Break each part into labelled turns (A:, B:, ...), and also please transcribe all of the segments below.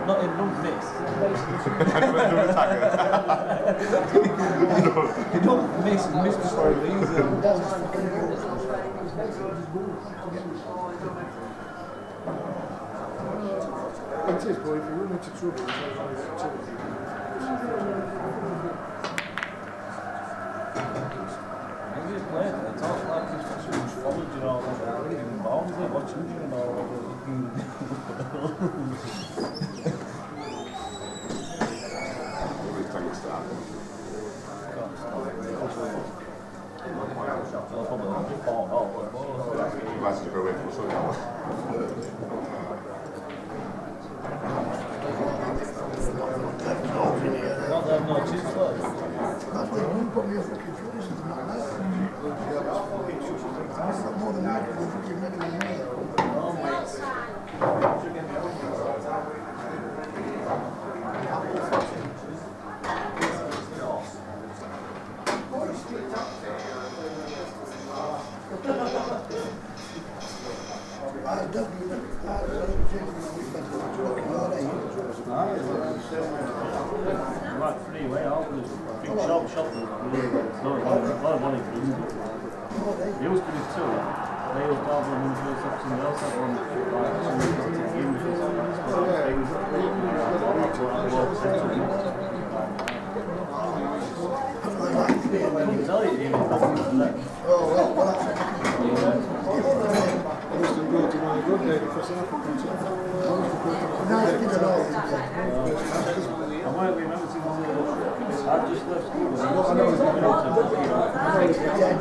A: Not in one mix. You don't mix for a reason.
B: It is, boy, if you run into trouble,
A: It's all like he's followed you all over. I don't even involved with it, watching you and all over.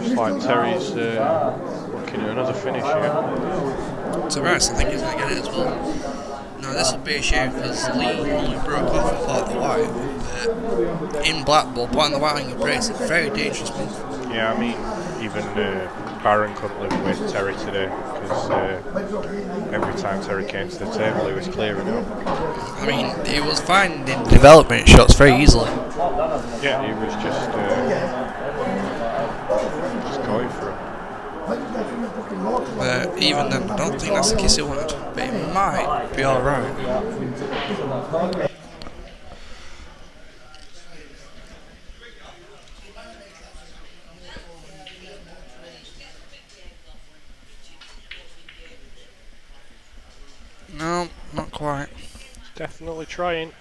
C: Looks like Terry's looking at another finish here.
D: Tavares, I think he's going to get it as well. Now this will be a shame because Lee only broke off and fought the white. In Blackpool, putting the white on your brace is a very dangerous move.
C: Yeah, I mean, even Baron couldn't live with Terry today because every time Terry came to the table he was clearing up.
D: I mean, he was finding development shots very easily.
C: Yeah, he was just going for it.
D: But even then, I don't think that's the kiss he wanted. But it might be alright. No, not quite.
C: Definitely trying.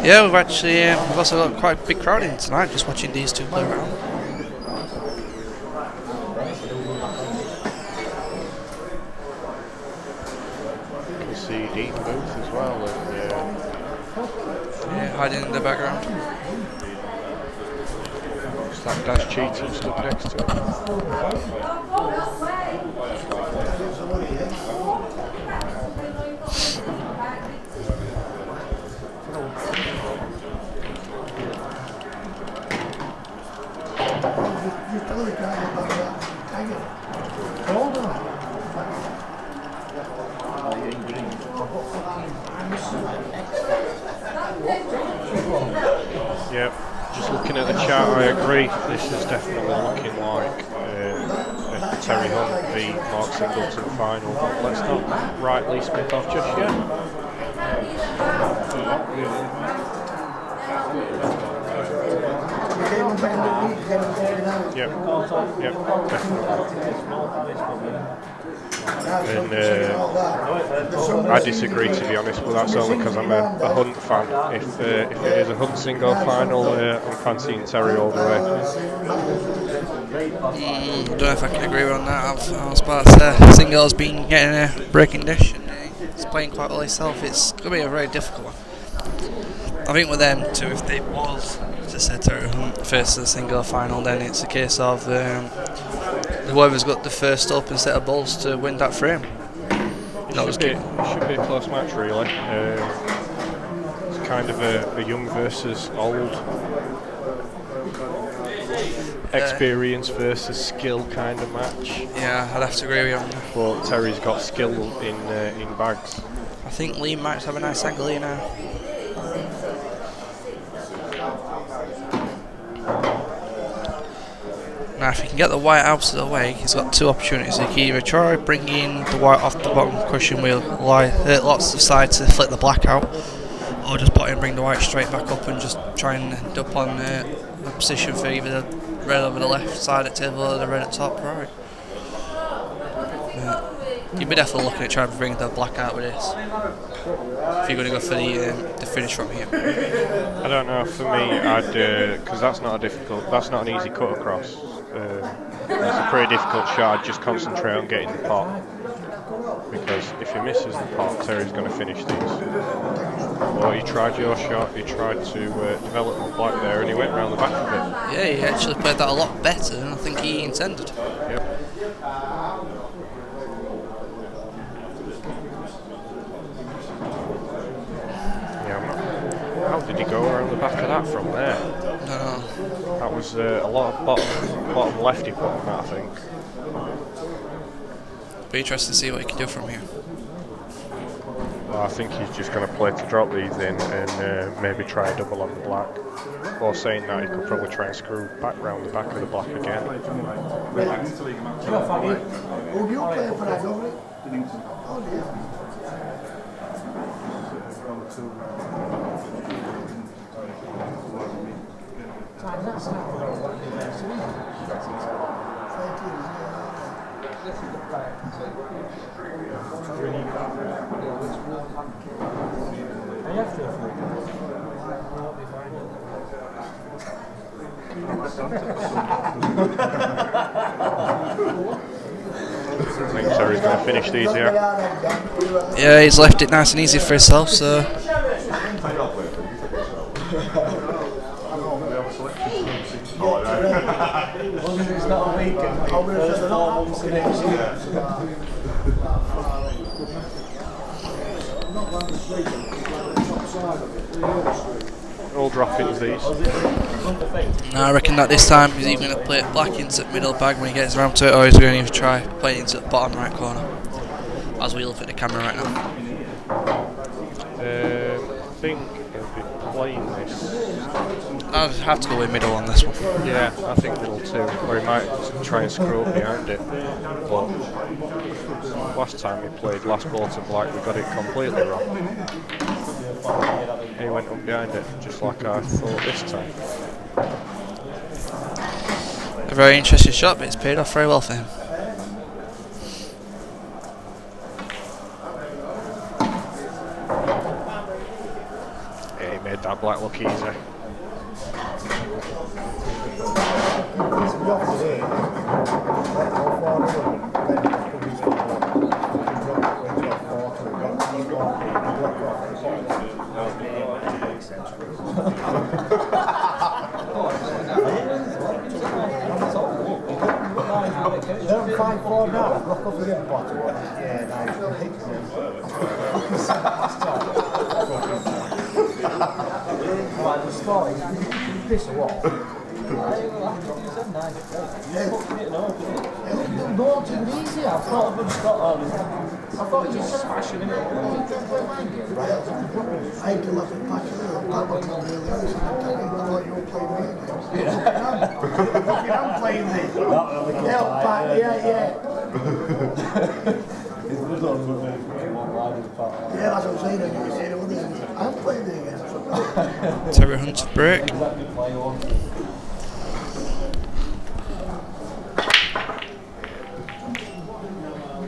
D: Yeah, we've also got quite a big crowd in tonight just watching these two play around.
C: You can see Dean Booth as well.
D: Yeah, hiding in the background.
C: Looks like Dash Cheatham stood next to him. Yep, just looking at the chart, I agree. This is definitely looking like a Terry Hunt v Mark Singleton final, but let's not write Lee Smith off just yet. Yep, definitely. And I disagree, to be honest, but that's only because I'm a Hunt fan. If it is a Hunt single final, I'm fancying Terry all the way.
D: I don't know if I can agree on that. I was about to say, Singal's been getting a breaking dish and he's playing quite well himself. It's going to be a very difficult one. I think with them two, if they was to say Terry Hunt first to the single final, then it's a case of whoever's got the first open set of balls to win that frame.
C: It should be a close match, really. It's kind of a young versus old, experience versus skill kind of match.
D: Yeah, I'd have to agree with you.
C: But Terry's got skill in bags.
D: I think Lee might have a nice angle here now. Now, if he can get the white out of the way, he's got two opportunities. He can either try bringing the white off the bottom cushion wheel, lots of side to flick the black out, or just bring the white straight back up and just try and end up on a position for either the red over the left side of the table or the red at top right. You'd be definitely looking at trying to bring the black out with this, if you're going to go for the finish from here.
C: I don't know, for me, because that's not an easy cut across. It's a pretty difficult shot. I'd just concentrate on getting the pot, because if he misses the pot, Terry's going to finish these. Well, he tried your shot, he tried to develop the black there, and he went round the back of it.
D: Yeah, he actually played that a lot better than I think he intended.
C: Yep. How did he go around the back of that from there?
D: No.
C: That was a lot of bottom left he put on that, I think.
D: Be interested to see what he can do from here.
C: Well, I think he's just going to play to drop these in and maybe try a double on the black. Or saying that, he could probably try and screw back round the back of the black again.
B: Oh, you play for that, don't you? Oh, yeah.
C: I think Terry's going to finish these here.
D: Yeah, he's left it nice and easy for himself, so...
B: It's not a weekend.
C: All droppings these.
D: No, I reckon that this time he's either going to play it black into the middle bag when he gets around to it, or he's going to try play it into the bottom right corner. As we look at the camera right now.
C: I think he'll be playing this.
D: I'd have to go with middle on this one.
C: Yeah, I think middle too. Or he might try and screw up behind it. But last time he played last ball to black, we got it completely wrong. He went up behind it, just like I thought this time.
D: A very interesting shot, but it's paid off very well for him.
C: Yeah, he made that black look easy.
B: They're 5-4 now. Rock up the bottom. Yeah, nice. Piss or what? No, it's easy. I thought you just smashing it. I had to let it back in. That was not really easy. I thought you were playing me. I'm playing this. Yeah. Yeah, that's what I'm saying. I'm playing the again.
D: Terry Hunt's break.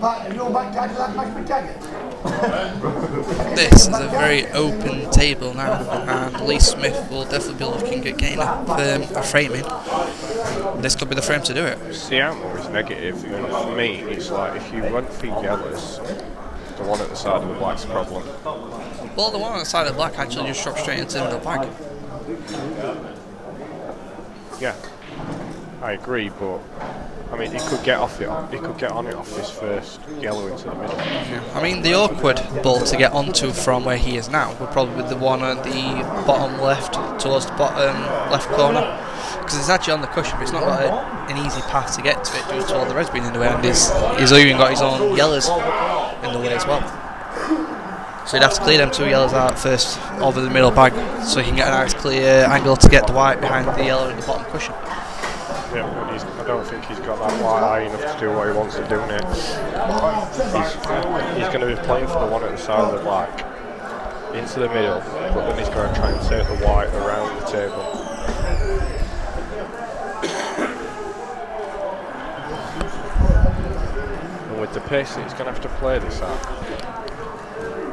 B: Partner, you're back to that mashed potatoes.
D: This is a very open table now, and Lee Smith will definitely be looking at getting a frame in. This could be the frame to do it.
C: See, I'm always negative, and for me, it's like if you went for yellows, the one at the side of the black's a problem.
D: Well, the one on the side of the black actually just dropped straight into the middle bag.
C: Yeah, I agree, but I mean, he could get off it. He could get on it off this first yellow into the middle.
D: I mean, the awkward ball to get onto from where he is now would probably be the one at the bottom left, towards the bottom left corner, because it's actually on the cushion, but it's not got an easy path to get to it due to all the reds being in the way, and he's even got his own yellows in the way as well. So he'd have to clear them 2 yellows out first over the middle bag, so he can get a nice clear angle to get the white behind the yellow at the bottom cushion.
C: Yeah, but I don't think he's got that white high enough to do what he wants to do next. He's going to be playing for the one at the side of the black, into the middle, but then he's going to try and take the white around the table. And with the pace that he's going to have to play this at,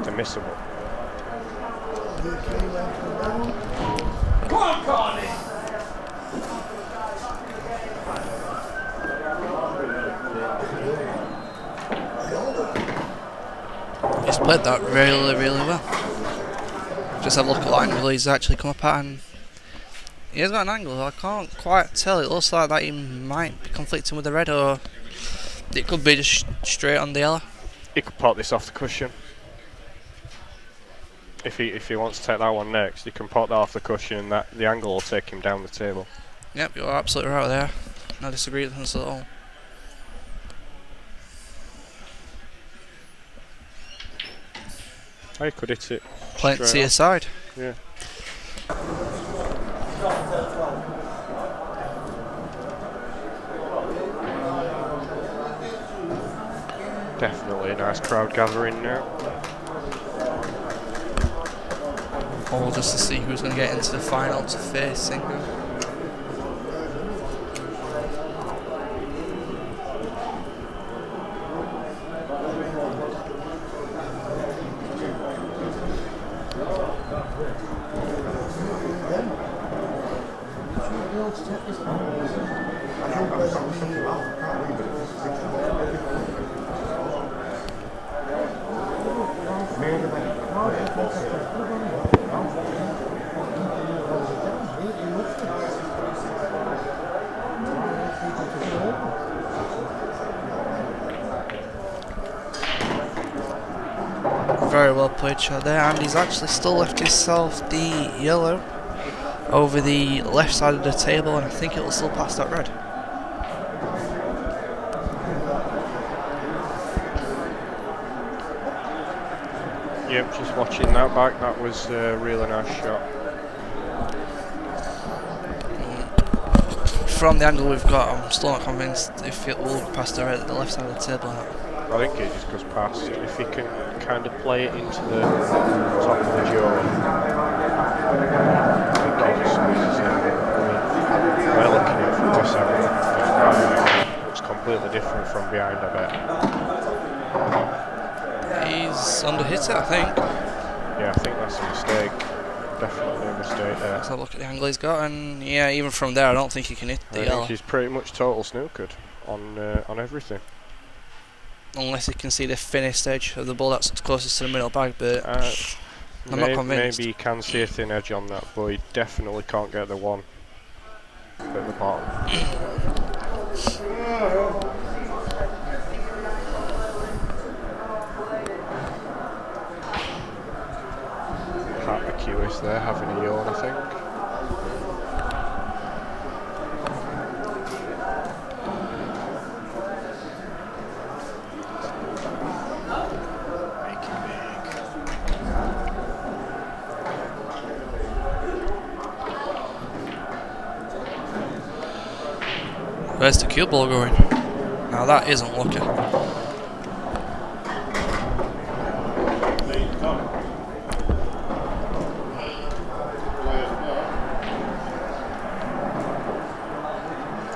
C: they're missable.
A: Come on, Carney!
D: He's played that really, really well. Just have a look at what angle he's actually come up at, and he has got an angle. I can't quite tell. It looks like that he might be conflicting with the red, or it could be just straight on the yellow.
C: He could pot this off the cushion. If he wants to take that one next, he can pot that off the cushion, and the angle will take him down the table.
D: Yep, you're absolutely right there. No disagreements at all.
C: I could hit it.
D: Playing to
C: straight
D: your side.
C: Yeah. Definitely a nice crowd gathering now.
D: All just to see who's going to get into the final to face Singo. Very well played shot there, and he's actually still left himself the yellow over the left side of the table, and I think it will still pass that red.
C: Yep, just watching that back, that was a really nice shot.
D: From the angle we've got, I'm still not convinced if it will pass the red at the left side of the table.
C: I think it just goes past. If he can kind of play it into the top of the jaw, I think he just squeezes it. We're looking at it from this angle. Looks completely different from behind, I bet.
D: He's under-hit it, I think.
C: Yeah, I think that's a mistake. Definitely a mistake there.
D: Let's have a look at the angle he's got, and yeah, even from there I don't think he can hit the
C: I
D: yellow.
C: think he's pretty much total snookered on everything.
D: Unless he can see the finished edge of the ball that's closest to the middle bag, but I'm not convinced.
C: Maybe he can see a thin edge on that, but he definitely can't get the one at the bottom. Pat McEwis there having a yawn, I think.
D: Where's the cue ball going? Now that isn't looking.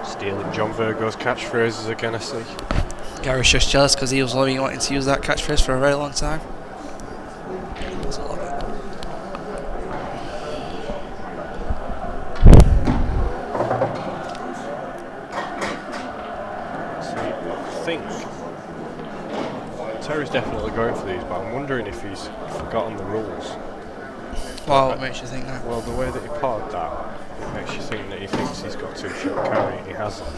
C: Stealing John Virgo's catchphrases again, I see.
D: Gary's just jealous because he was wanting to use that catchphrase for a very long time. That's all of it.
C: I think Terry's definitely going for these, but I'm wondering if he's forgotten the rules.
D: Well, what makes you think that?
C: Well, the way that he parred that, it makes you think that he thinks he's got 2 shot carry and he hasn't.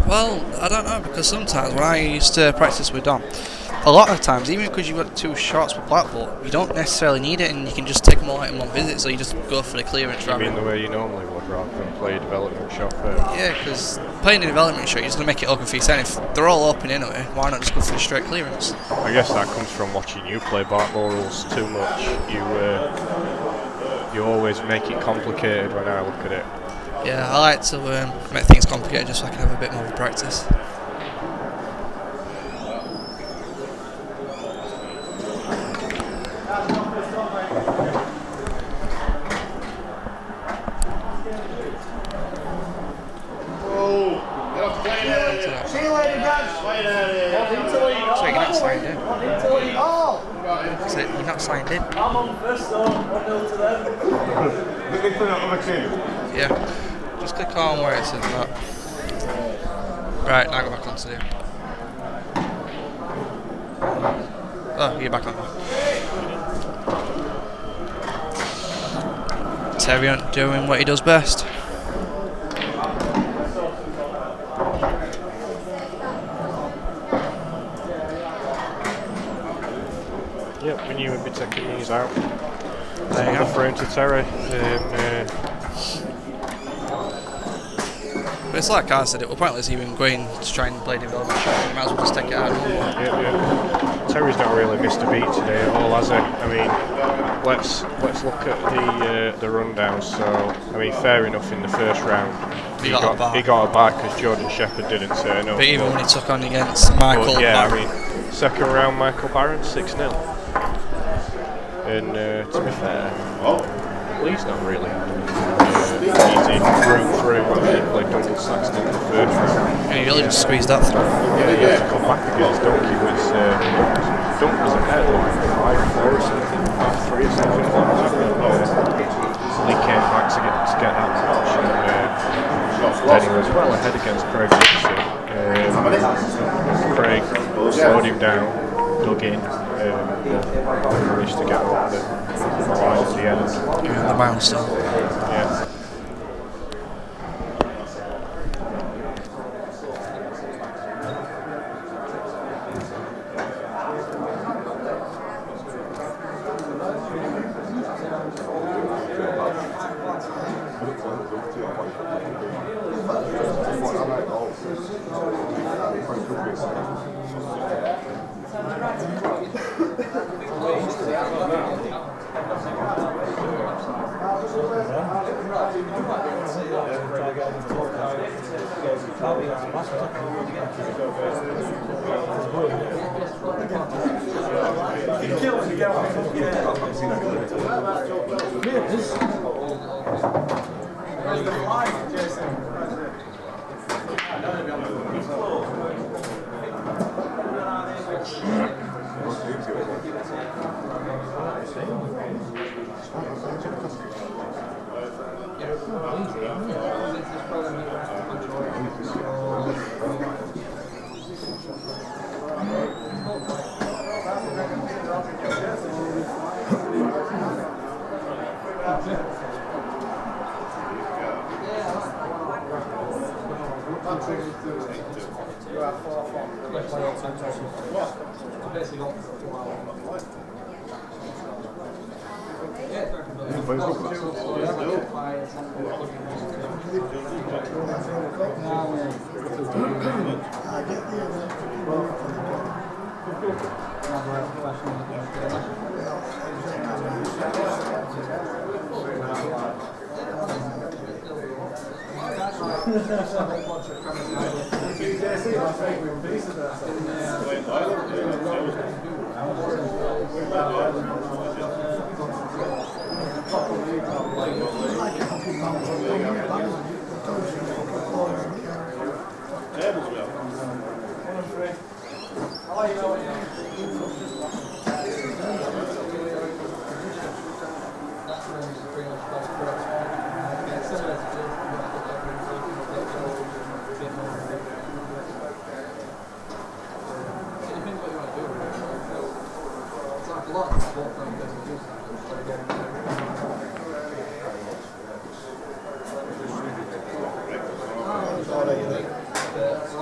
D: Well, I don't know, because sometimes when I used to practice with Dom, a lot of times, even because you've got 2 shots with black ball, you don't necessarily need it, and you can just take them all out in one visit, so you just go for the clearance.
C: I mean the way you normally would, rather than play a development shot first.
D: Yeah, because playing a development shot, you're just going to make it open for your set. If they're all open anyway, why not just go for the straight clearance?
C: I guess that comes from watching you play black ball rules too much. You always make it complicated when I look at it.
D: Yeah, I like to make things complicated just so I can have a bit more of a practice.
B: See you later, guys.
D: So you're not signed in?
B: Oh!
D: So you're not signed in?
A: I'm on first though, 1-0 to them.
D: Yeah. Just click on where it says that. Right, now go back on to do. Oh, you're back on. Terry doing what he does best.
C: Yep, we knew we'd be taking these out.
D: There you go.
C: Frame to Terry.
D: But it's like I said, it was pointless even going to try and play development shot. You might as well just take it out.
C: Yeah. Terry's not really missed a beat today at all, has he? I mean, let's look at the rundowns. So, I mean, fair enough in the first round. He got a bye because Jordan Shepherd didn't turn up.
D: But even when he took on against Michael
C: Barron.
D: I
C: mean, second round Michael Barron, 6-0. And to be fair, Lee's not really easy through. He played Duncan Saxton in the first round.
D: and he really just squeezed that through.
C: Yeah, to come back against Donkey was Dunk was ahead like 5-4 or something, 5-3 or something like that. Lee came back to get that match, and then he was well ahead against Craig Dixon. Craig slowed him down, dug in, managed to get over the line at the end.
D: Give him the milestone.
C: Yeah.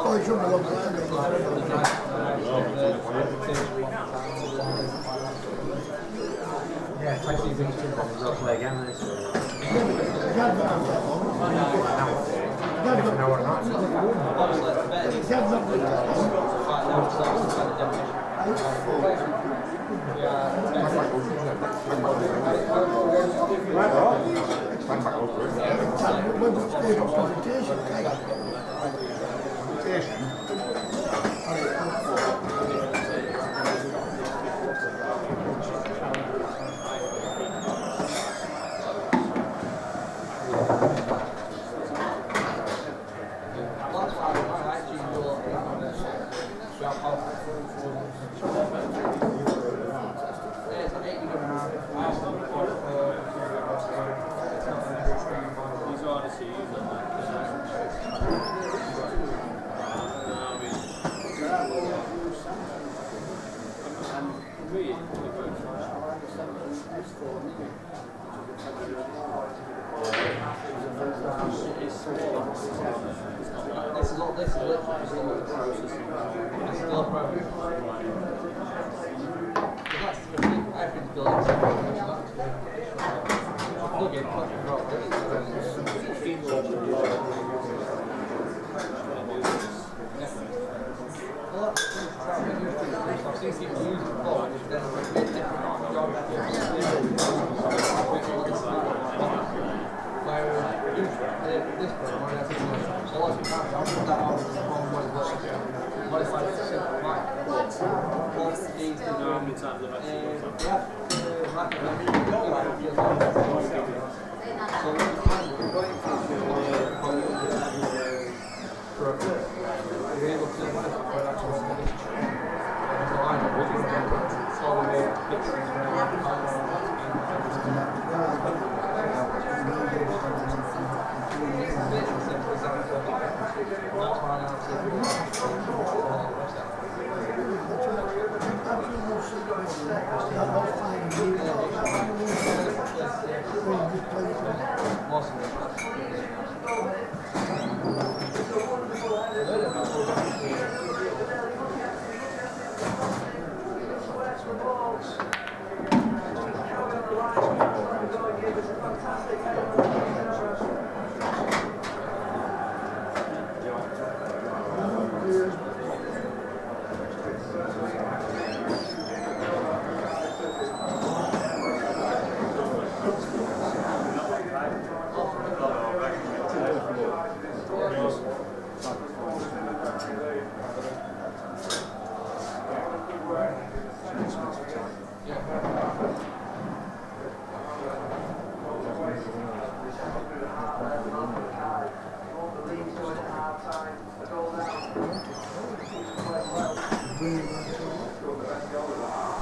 B: Oh, he shouldn't have looked at
E: Yeah, it's actually been to play again. An hour and a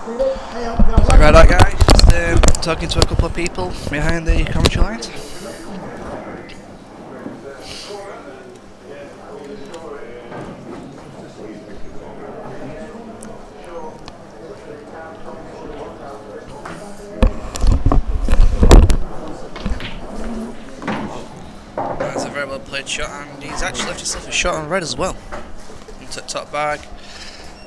D: Sorry about that, guys. Just talking to a couple of people behind the commentary lines. That's a very well played shot, and he's actually left himself a shot on red as well. Into the top bag.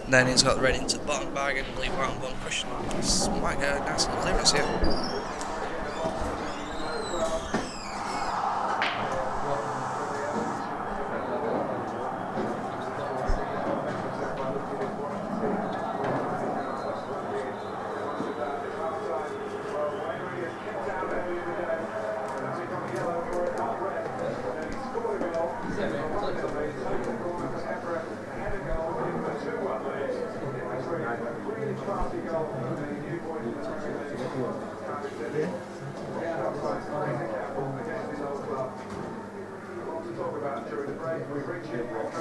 D: Then he's got red into the bottom bag and leave white on one cushion. This might get a nice little clearance here.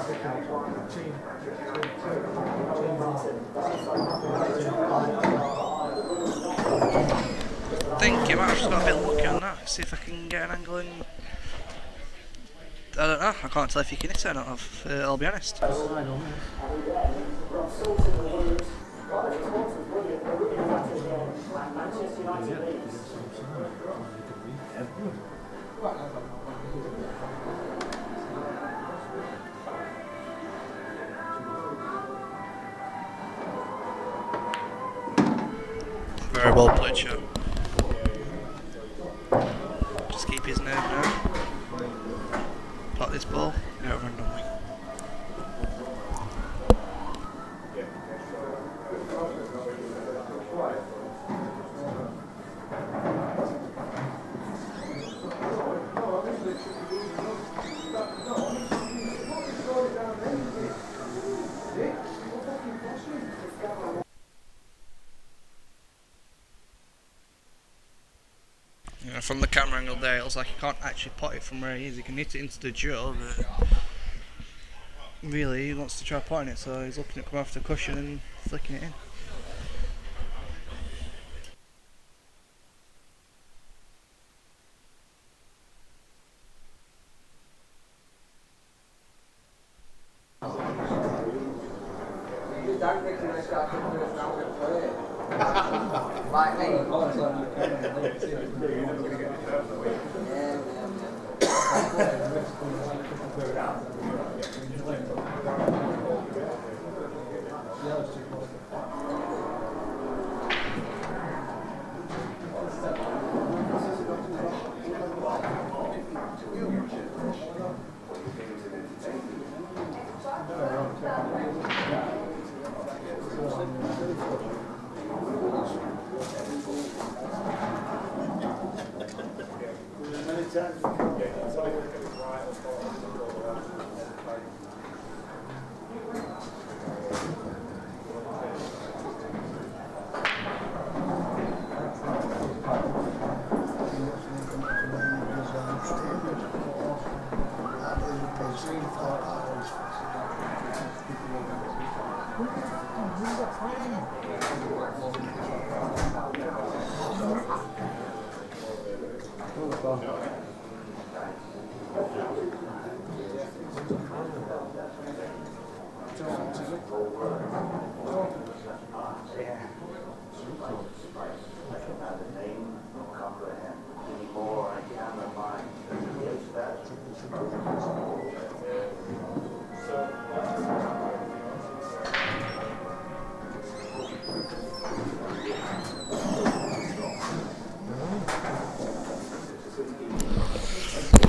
D: I think you might have just got a bit lucky on that. See if I can get an angle in. I don't know, I can't tell if you can hit it or not, I'll be honest. Very well played shot. Just keep his nerve now. Pot this ball, get over and done with. From the camera angle there, it looks like he can't actually pot it from where he is. He can hit it into the jaw, but really he wants to try potting it, so he's looking at coming off the cushion and flicking it in.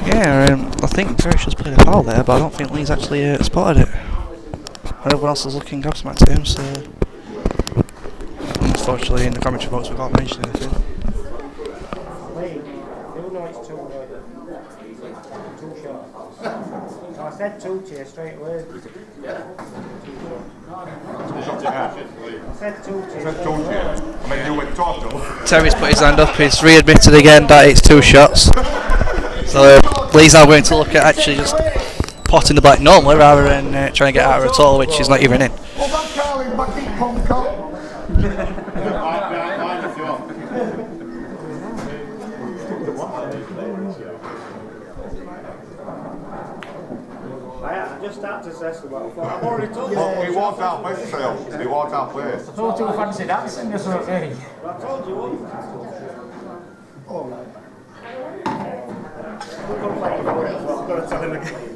D: Yeah, I think Garish has played a foul there, but I don't think Lee's actually spotted it. Everyone else is looking gobsmacked at him, so unfortunately in the commentary box we can't mention anything.
E: Lee, you know it's too short. No, I said two to you straight away. I said two to you.
F: I mean, you went total.
D: Terry's put his hand up, he's readmitted again that it's 2 shots. So Lee's now going to look at actually just potting the black normally rather than trying to get out of it at all, which is not even in.
E: I just started to say well, I've already told you.
F: He walked out west, Trail. He walked out west.
E: I told you fancy dancing this sort of thing. I told you what. Oh. We're going to play the ball, I've got to tell him again.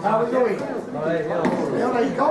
F: How
B: are we doing? Yeah, there you go.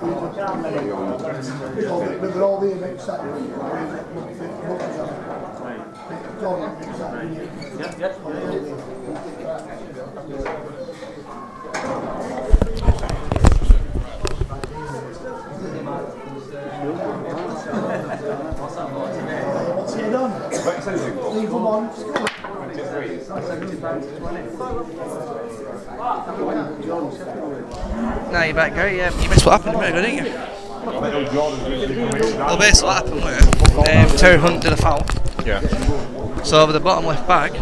B: With all the mix up. What's he done? Leave them on.
D: Now you're back, Gary. You missed what happened a minute ago, didn't you? Well, basically what happened was Terry Hunt did a foul.
C: Yeah.
D: So over the bottom left back,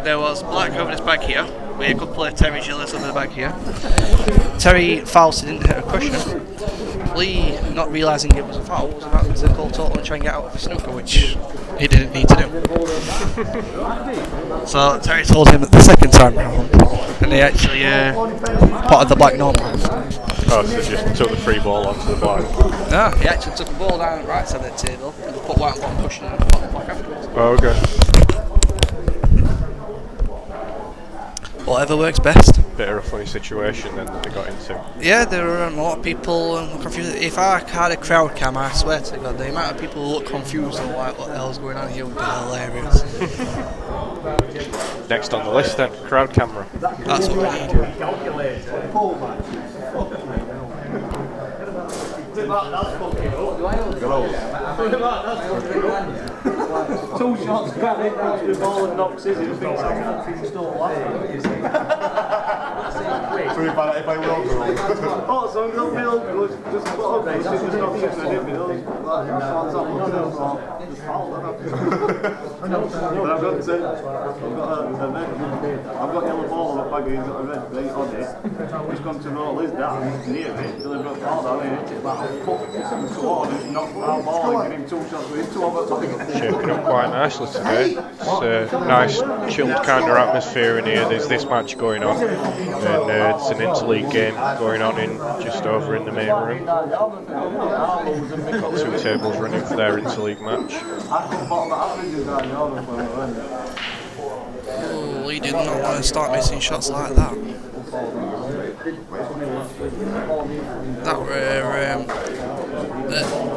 D: there was black over his back here. We had a couple of Terry Gillis over the back here. Terry fouled, so he didn't hit a cushion. Lee, not realising it was a foul, was about to call total and try and get out of the snooker, which he didn't need to do. So Terry told him the second time round, and he actually potted the black normal.
C: Oh, so just took the free ball onto the black.
D: No, he actually took the ball down the right side of the table and put white on bottom cushion and potted the black afterwards.
C: Oh, okay.
D: Whatever works best.
C: Bit of a funny situation then that they got into.
D: Yeah, there were a lot of people confused. If I had a crowd cam, I swear to God, the amount of people who look confused and like what the hell's going on here would be hilarious.
C: Next on the list then, crowd camera.
D: That's what we need.
A: Two shots back in with ball and knocks his in, thinks he's still laughing.
F: So if I will go.
A: Oh, so I'm not feel good, just put up there, just not sitting in it, just foul that. But I've got yellow ball on the bag, he's got a red plate on it. He's gone to roll his down, near it, deliver a foul down, and hit it about a foot towards it, knocked foul ball and give him 2 shots with his 2 over top.
C: Shaping up quite nicely today. It's a nice chilled kind of atmosphere in here. There's this match going on, and it's an interleague game going on in just over in the main room. Got 2 tables running for their interleague match.
D: Oh, Lee did not want to start missing shots like that.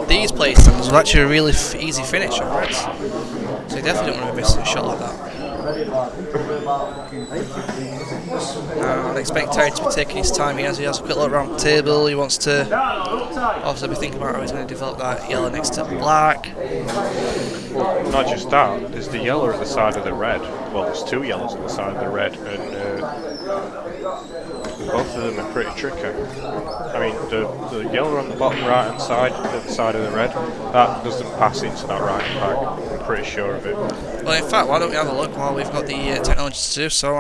D: These playstands was actually a really easy finish on Reds. So he definitely don't want to miss a shot like that. I'd expect Terry to be taking his time. He has a quick look around the table. He wants to obviously be thinking about how he's going to develop that yellow next to black.
C: Not just that, there's the yellow at the side of the red. Well, there's 2 yellows at the side of the red, and both of them are pretty tricky. I mean, the yellow on the bottom right hand side, at the side of the red, that doesn't pass into that right hand bag. I'm pretty sure of it.
D: Well, in fact, why don't we have a look while we've got the technology to do so?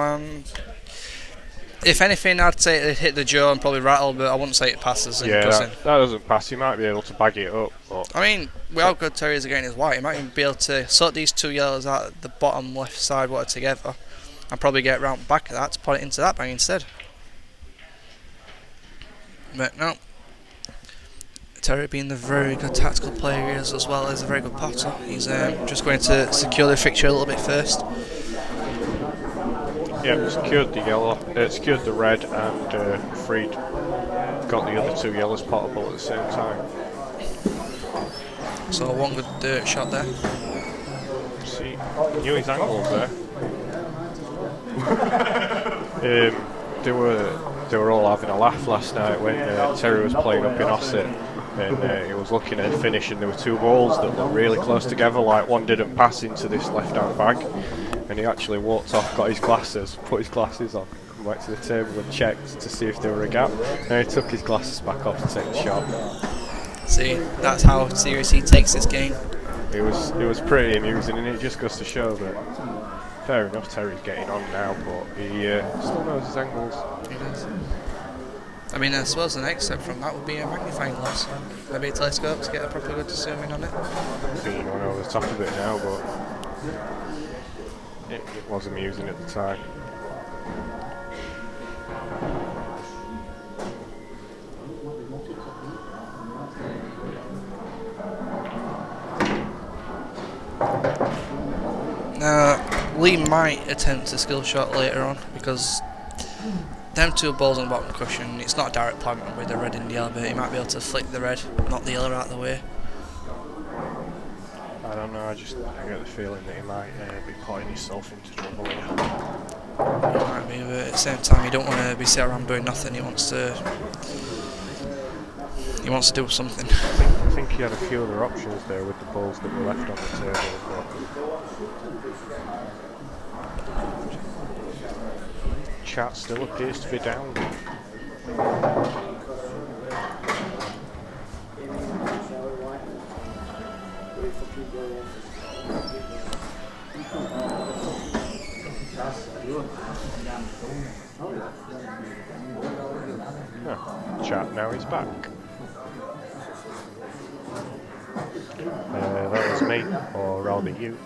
D: If anything, I'd say it hit the jaw and probably rattle, but I wouldn't say it passes.
C: Yeah, that doesn't pass. He might be able to bag it up. But
D: I mean, with how good Terry is again his white, he might even be able to sort these 2 yellows out at the bottom left side water together and probably get round the back of that to put it into that bag instead. But no. Terry being the very good tactical player he is, as well as a very good potter, he's just going to secure the fixture a little bit first.
C: yeah, secured the yellow, secured the red, and freed. Got the other 2 yellows potable at the same time.
D: So one good shot there.
C: See, knew his angle there. They were all having a laugh last night when Terry was playing up in Ossett, and he was looking at finish, and there were 2 balls that were really close together. Like one didn't pass into this left-hand bag, and he actually walked off, got his glasses, put his glasses on, come back to the table and checked to see if there were a gap, and he took his glasses back off to take the shot.
D: See, that's how serious he takes this game.
C: It was pretty amusing, and it just goes to show that. Fair enough, Terry's getting on now, but he still knows his angles.
D: He does. I mean, I suppose the next step from that would be a magnifying glass. Maybe a telescope to get a proper good zoom in on it.
C: Being going over the top of it now, but it was amusing at the time.
D: Now, Lee might attempt a skill shot later on because them two balls on the bottom cushion, it's not a direct appointment with the red and the yellow, but he might be able to flick the red, knock the yellow out of the way.
C: I don't know, I get the feeling that he might be putting himself into trouble here.
D: It might be, but at the same time, you don't want to be sitting around doing nothing. He wants to do something.
C: I think he had a few other options there with the balls that were left on the table. Chat still appears to be down. Chat now he's back. That was me, or rather you.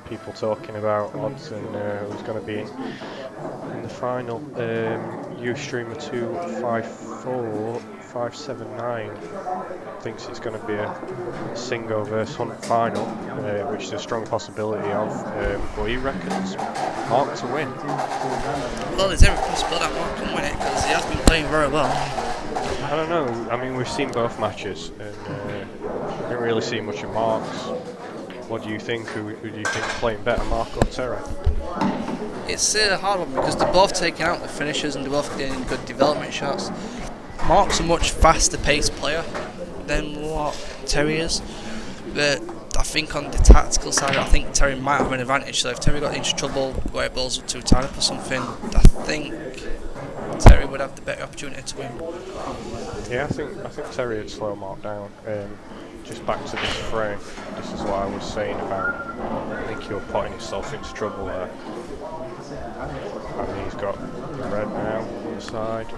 C: People talking about odds and who's going to be in the final. Ustreamer 254579 thinks it's going to be a Singo versus Hunt final, which is a strong possibility of. But he reckons Mark to win.
D: Well, there's every possibility that Mark can win it because he has been playing very well.
C: I don't know. I mean, we've seen both matches, and we haven't really seen much of Mark's. What do you think? Who do you think is playing better, Mark or Terry?
D: It's a hard one because they're both taking out the finishers and they're both getting good development shots. Mark's a much faster paced player than what Terry is, but I think on the tactical side, I think Terry might have an advantage. So if Terry got into trouble where balls were too tied up or something, I think Terry would have the better opportunity to win.
C: Yeah, I think Terry would slow Mark down. Just back to this frame, this is what I was saying about, I think you're putting yourself into trouble there. I mean, he's got red now on the side.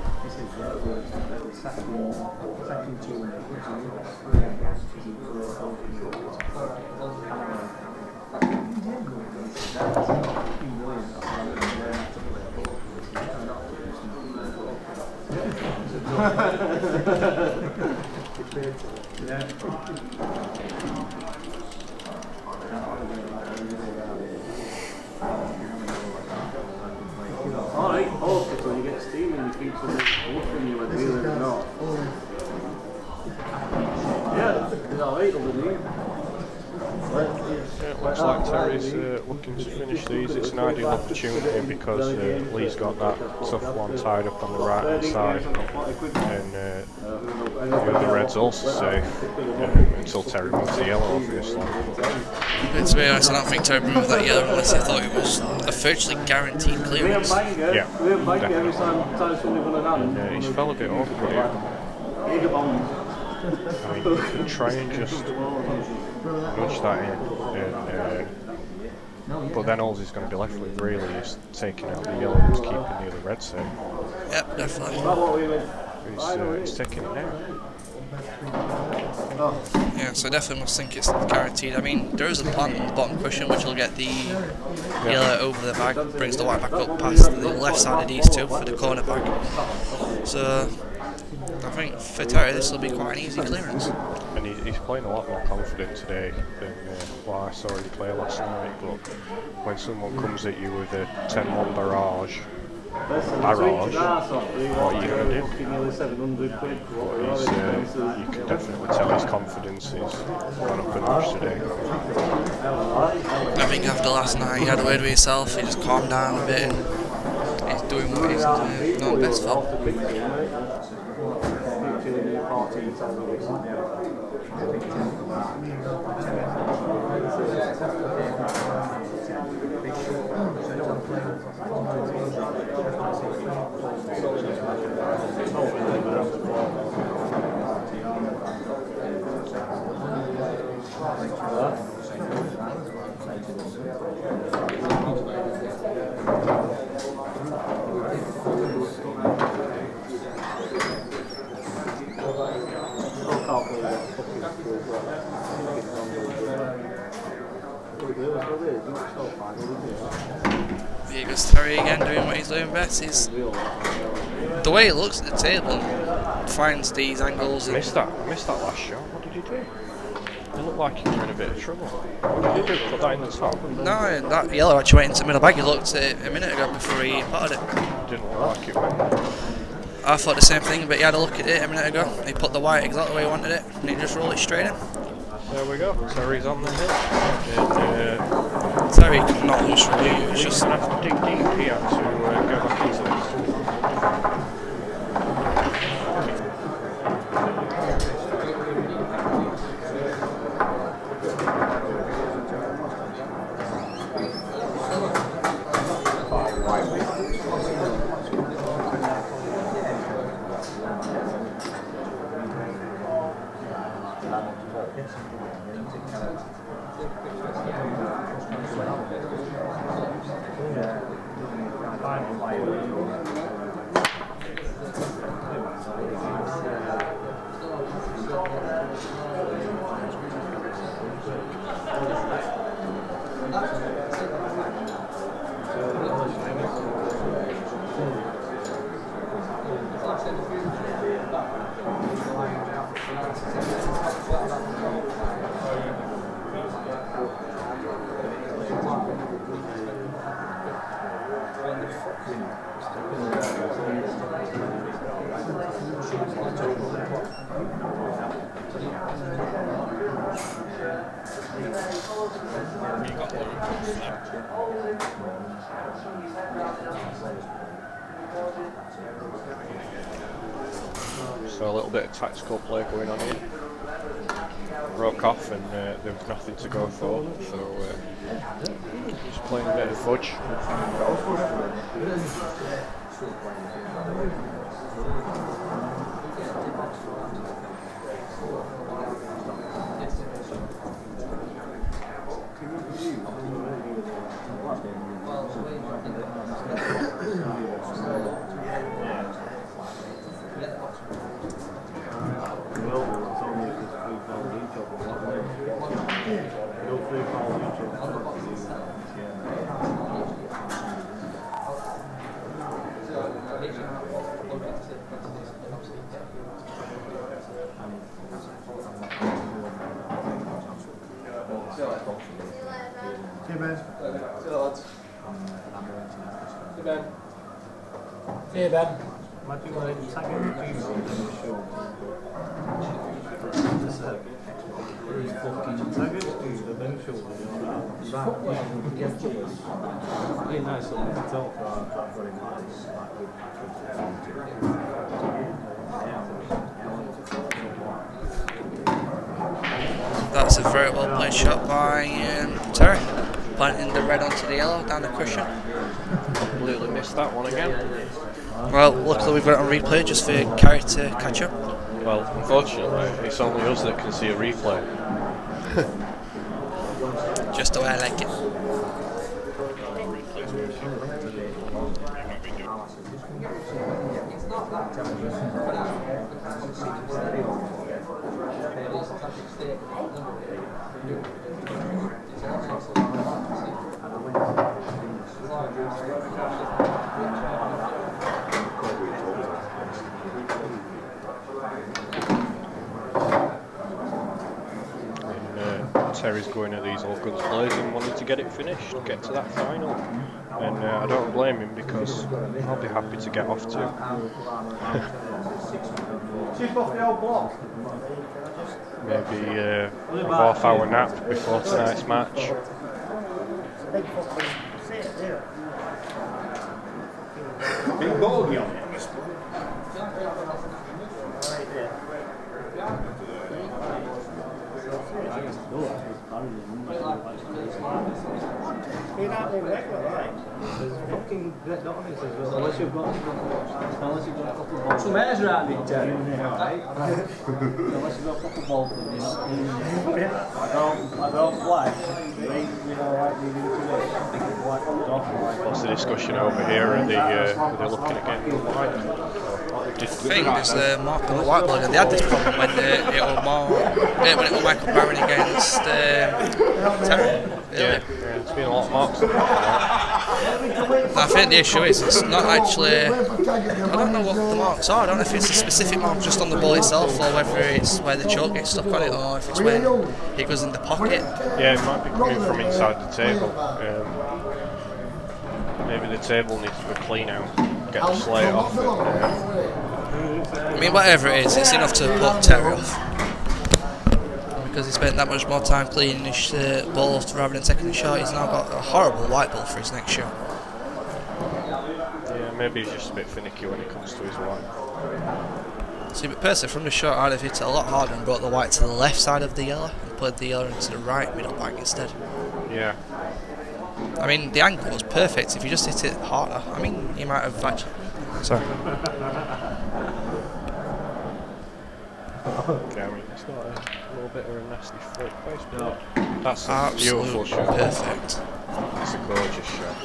A: Alright, also so you get steam and you think someone's looking you and really they're not. Yeah, it's alright over there.
C: Yeah, it looks like Terry's looking to finish these. It's an ideal opportunity because Lee's got that tough one tied up on the right hand side, and the other red's also safe until Terry moves the yellow, obviously.
D: But to be honest, I don't think Terry moved that yellow unless he thought it was a virtually guaranteed clearance.
C: Yeah, definitely. And he's fell a bit awkward here. I mean, you can try and just nudge that in, but then all he's going to be left with really is taking out the yellow and keeping the other red safe.
D: Yep, definitely.
C: He's taking it now.
D: Yeah, so I definitely must think it's guaranteed. I mean, there is a plant on the bottom cushion which will get the yellow over the bag, brings the white back up past the left side of these two for the corner bag. So I think for Terry this will be quite an easy clearance.
C: And he's playing a lot more confident today than what I saw him play last night, but when someone comes at you with a 10-1 barrage, what are you going to do? You can definitely tell his confidence is gone up a notch today.
D: I think after last night he had a word with himself, he just calmed down a bit and he's doing what he's known best for. Here goes Terry again doing what he's doing best. He's the way he looks at the table, finds these angles.
C: I missed that last shot. What did he do? It looked like you were in a bit of trouble. What did you do? Put that in the top?
D: No, that yellow actually went into the middle bag. He looked at it a minute ago before he potted it.
C: Didn't look like it went.
D: I thought the same thing, but he had a look at it a minute ago. He put the white exactly where he wanted it, and he just rolled it straight in.
C: There we go. Terry's on the hill.
D: Terry cannot lose from you. It's
C: He's
D: just
C: going to have to dig deep here to go back into this. So a little bit of tactical play going on here. Broke off and there was nothing to go for, so just playing a bit of fudge.
E: Hey Ben.
D: that's a very well played shot by Terry. Planting the red onto the yellow down the cushion.
C: Completely missed that one again.
D: Well, luckily we've got it on replay just for Carrie to catch up.
C: Well, unfortunately, it's only us that can see a replay.
D: Just the way I like it.
C: Terry's going at these all guns blazing, wanting to get it finished, get to that final. And I don't blame him because I'll be happy to get off too. Maybe a half-hour nap before tonight's match.
A: Big bogey on it. Unless you've got a couple of balls. Some airs around it, Terry. Unless you've got a couple of balls, I don't like
C: What's the discussion over here? Are they looking at getting the white?
D: I think there's a mark on the whiteboard, and they had this problem when it was Michael Barron against Terry.
C: Yeah, it's been a lot of marks.
D: I think the issue is it's not actually. I don't know what the marks are. I don't know if it's a specific mark just on the ball itself, or whether it's where the choke gets stuck on it, or if it's when it goes in the pocket.
C: Yeah, it might be coming from inside the table. Maybe the table needs to be clean out, get the slate off.
D: I mean, whatever it is, it's enough to put Terry off. Because he spent that much more time cleaning his balls rather than taking the shot. He's now got a horrible white ball for his next shot.
C: Yeah, maybe he's just a bit finicky when it comes to his white.
D: See, but personally, from the shot, I'd have hit it a lot harder and brought the white to the left side of the yellow and put the yellow into the right middle bag instead.
C: Yeah.
D: I mean, the angle was perfect. If you just hit it harder, I mean, you might have actually. Sorry.
C: Okay, I mean, it's got a little bit of a nasty flick face, but that's a
D: Absolute
C: beautiful shot.
D: perfect.
C: It's a gorgeous shot.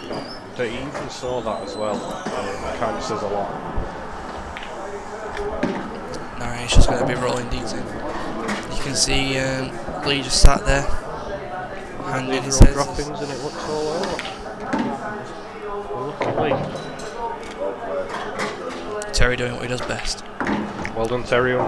C: That he even saw that as well. It kind of says a lot.
D: No, he's just going to be rolling these in. You can see Lee just sat there. And
C: These
D: his
C: are all droppings and it looks all over. Look at Lee.
D: Terry doing what he does best.
C: Well done, Terry.
D: 6-1.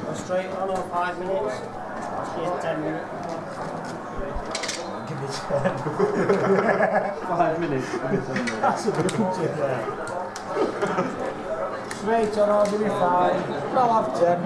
E: Go straight on or 5 minutes? Here's 10 minutes. Give me 10.
A: 5 minutes.
E: That's a good tip there. Straight on or give me 5. I'll have 10.